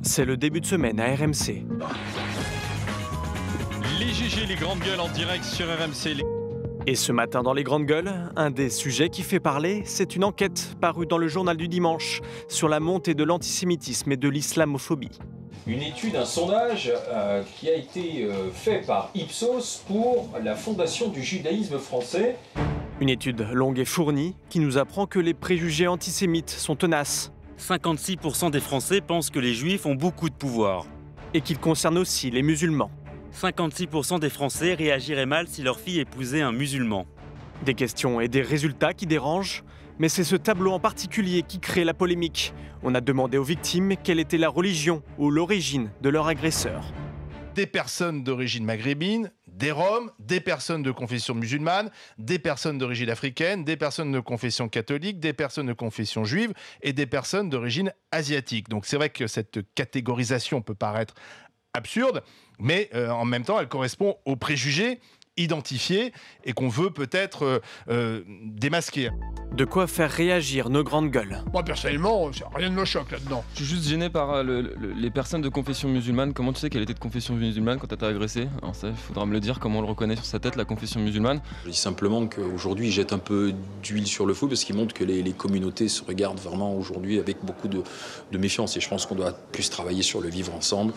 C'est le début de semaine à RMC. Les GG, les grandes gueules en direct sur RMC. Et ce matin dans les grandes gueules, un des sujets qui fait parler, c'est une enquête parue dans le journal du dimanche sur la montée de l'antisémitisme et de l'islamophobie. Une étude, un sondage qui a été fait par Ipsos pour la fondation du judaïsme français. Une étude longue et fournie qui nous apprend que les préjugés antisémites sont tenaces. 56% des Français pensent que les Juifs ont beaucoup de pouvoir. Et qu'ils concernent aussi les musulmans. 56% des Français réagiraient mal si leur fille épousait un musulman. Des questions et des résultats qui dérangent, mais c'est ce tableau en particulier qui crée la polémique. On a demandé aux victimes quelle était la religion ou l'origine de leur agresseur. Des personnes d'origine maghrébine, des Roms, des personnes de confession musulmane, des personnes d'origine africaine, des personnes de confession catholique, des personnes de confession juive et des personnes d'origine asiatique. Donc c'est vrai que cette catégorisation peut paraître absurde, mais en même temps, elle correspond aux préjugés identifiés et qu'on veut peut-être démasquer. De quoi faire réagir nos grandes gueules. Moi, personnellement, rien ne me choque là-dedans. Je suis juste gêné par les personnes de confession musulmane. Comment tu sais qu'elle était de confession musulmane quand elle t'a agressé? Alors ça, il faudra me le dire, comment on le reconnaît sur sa tête, la confession musulmane. Je dis simplement qu'aujourd'hui, ils jettent un peu d'huile sur le feu parce qu'ils montrent que les communautés se regardent vraiment aujourd'hui avec beaucoup de méfiance. Et je pense qu'on doit plus travailler sur le vivre ensemble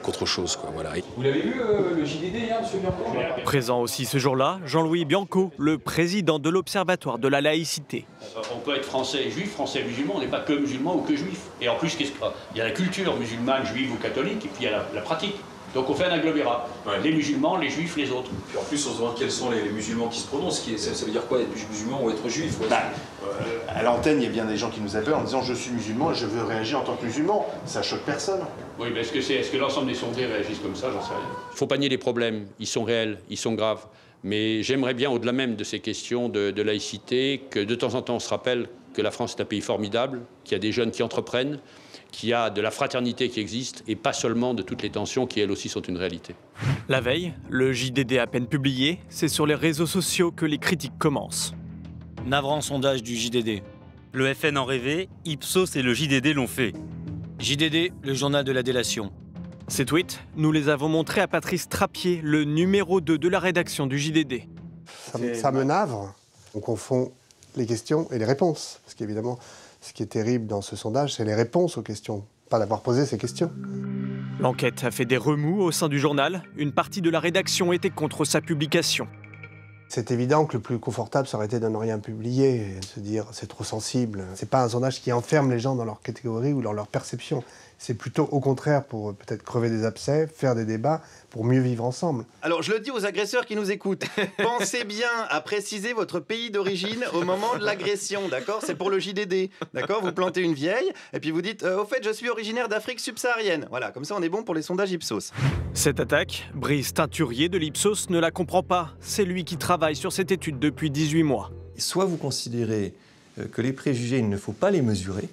qu'autre chose, quoi. Voilà. Vous l'avez vu, le JDD hier, M. Bianco? Présent aussi ce jour-là, Jean-Louis Bianco, le président de l'Observatoire de la laïcité. On peut être français et juif, français et musulman, on n'est pas que musulman ou que juif. Et en plus, il y a la culture musulmane, juive ou catholique, et puis il y a la pratique. Donc on fait un agglomérat. Ouais. Les musulmans, les juifs, les autres. Puis en plus, on se demande quels sont les musulmans qui se prononcent. Ça veut dire quoi, être musulman ou être juif? À l'antenne, il y a bien des gens qui nous appellent en disant « je suis musulman et je veux réagir en tant que musulman ». Ça choque personne. Oui, mais est-ce que l'ensemble des sondés réagissent comme ça? J'en sais rien. Il ne faut pas nier les problèmes. Ils sont réels, ils sont graves. Mais j'aimerais bien, au-delà même de ces questions de laïcité, que de temps en temps on se rappelle que la France est un pays formidable, qu'il y a des jeunes qui entreprennent, qu'il y a de la fraternité qui existe, et pas seulement de toutes les tensions qui, elles aussi, sont une réalité. La veille, le JDD à peine publié, c'est sur les réseaux sociaux que les critiques commencent. Navrant sondage du JDD. Le FN en rêvait, Ipsos et le JDD l'ont fait. JDD, le journal de la délation. Ces tweets, nous les avons montrés à Patrice Trappier, le numéro 2 de la rédaction du JDD. Ça me navre. On confond les questions et les réponses. Parce qu'évidemment, ce qui est terrible dans ce sondage, c'est les réponses aux questions, pas d'avoir posé ces questions. L'enquête a fait des remous au sein du journal. Une partie de la rédaction était contre sa publication. C'est évident que le plus confortable, ça aurait été de ne rien publier et de se dire c'est trop sensible. C'est pas un sondage qui enferme les gens dans leur catégorie ou dans leur perception. C'est plutôt au contraire pour peut-être crever des abcès, faire des débats, pour mieux vivre ensemble. Alors je le dis aux agresseurs qui nous écoutent, pensez bien à préciser votre pays d'origine au moment de l'agression, d'accord? C'est pour le JDD, d'accord? Vous plantez une vieille et puis vous dites au fait je suis originaire d'Afrique subsaharienne. Voilà, comme ça on est bon pour les sondages Ipsos. Cette attaque, Brice Teinturier de l'Ipsos ne la comprend pas. C'est lui qui travaille sur cette étude depuis 18 mois. Soit vous considérez que les préjugés, il ne faut pas les mesurer,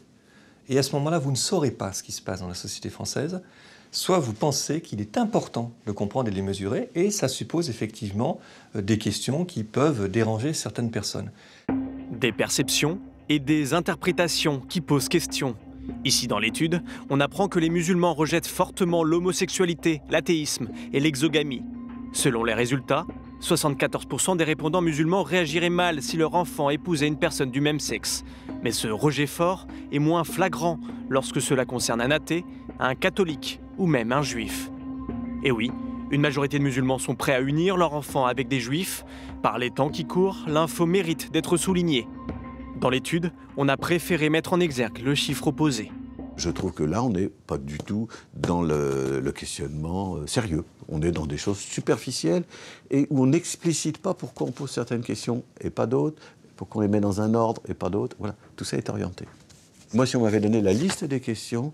et à ce moment-là, vous ne saurez pas ce qui se passe dans la société française, soit vous pensez qu'il est important de comprendre et de les mesurer, et ça suppose effectivement des questions qui peuvent déranger certaines personnes. Des perceptions et des interprétations qui posent question. Ici dans l'étude, on apprend que les musulmans rejettent fortement l'homosexualité, l'athéisme et l'exogamie. Selon les résultats, 74% des répondants musulmans réagiraient mal si leur enfant épousait une personne du même sexe. Mais ce rejet fort est moins flagrant lorsque cela concerne un athée, un catholique ou même un juif. Et oui, une majorité de musulmans sont prêts à unir leur enfant avec des juifs. Par les temps qui courent, l'info mérite d'être soulignée. Dans l'étude, on a préféré mettre en exergue le chiffre opposé. Je trouve que là, on n'est pas du tout dans le questionnement sérieux. On est dans des choses superficielles et où on n'explicite pas pourquoi on pose certaines questions et pas d'autres, pourquoi on les met dans un ordre et pas d'autres. Voilà, tout ça est orienté. Moi, si on m'avait donné la liste des questions,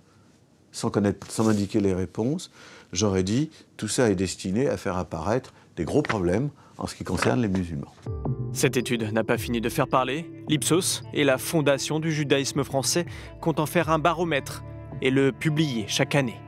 sans m'indiquer les réponses, j'aurais dit tout ça est destiné à faire apparaître des gros problèmes en ce qui concerne les musulmans. Cette étude n'a pas fini de faire parler. L'Ipsos et la Fondation du judaïsme français comptent en faire un baromètre et le publier chaque année.